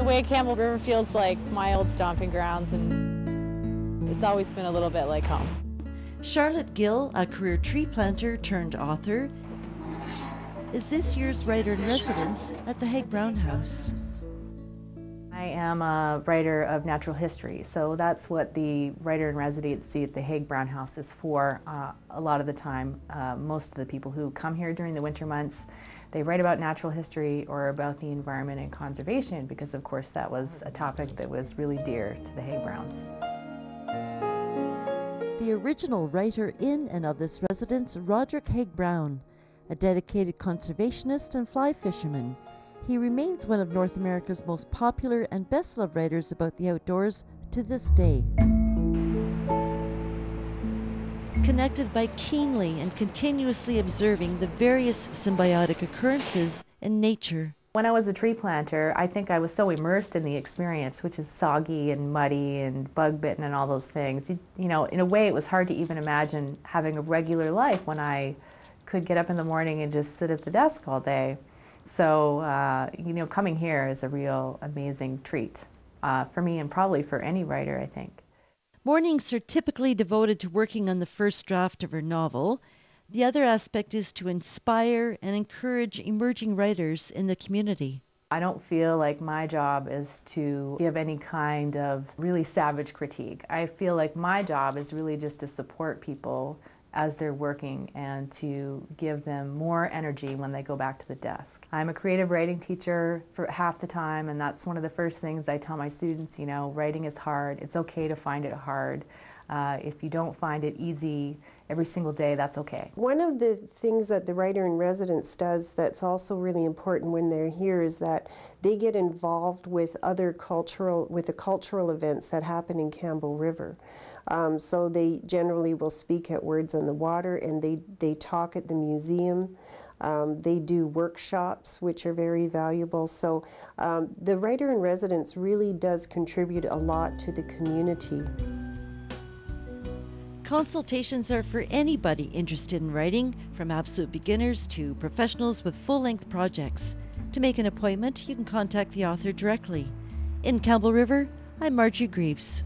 a way, Campbell River feels like my old stomping grounds, and it's always been a little bit like home. Charlotte Gill, a career tree planter turned author, is this year's writer-in-residence at the Haig-Brown House. I am a writer of natural history, so that's what the writer-in-residency at the Haig-Brown House is for. A lot of the time, most of the people who come here during the winter months, they write about natural history or about the environment and conservation because, of course, that was a topic that was really dear to the Haig-Browns. The original writer in and of this residence, Roderick Haig-Brown, a dedicated conservationist and fly fisherman. He remains one of North America's most popular and best-loved writers about the outdoors to this day. Connected by keenly and continuously observing the various symbiotic occurrences in nature. When I was a tree planter, I think I was so immersed in the experience, which is soggy and muddy and bug-bitten and all those things. You know, in a way, it was hard to even imagine having a regular life when I could get up in the morning and just sit at the desk all day. So, you know, coming here is a real amazing treat for me and probably for any writer, I think. Mornings are typically devoted to working on the first draft of her novel. The other aspect is to inspire and encourage emerging writers in the community. I don't feel like my job is to give any kind of really savage critique. I feel like my job is really just to support people as they're working and to give them more energy when they go back to the desk. I'm a creative writing teacher for half the time, and that's one of the first things I tell my students, you know, writing is hard. It's okay to find it hard. If you don't find it easy every single day, that's okay. One of the things that the writer-in-residence does that's also really important when they're here is that they get involved with the cultural events that happen in Campbell River. So they generally will speak at Words on the Water, and they talk at the museum. They do workshops, which are very valuable. So the writer-in-residence really does contribute a lot to the community. Consultations are for anybody interested in writing, from absolute beginners to professionals with full-length projects. To make an appointment, you can contact the author directly. In Campbell River, I'm Marjorie Greaves.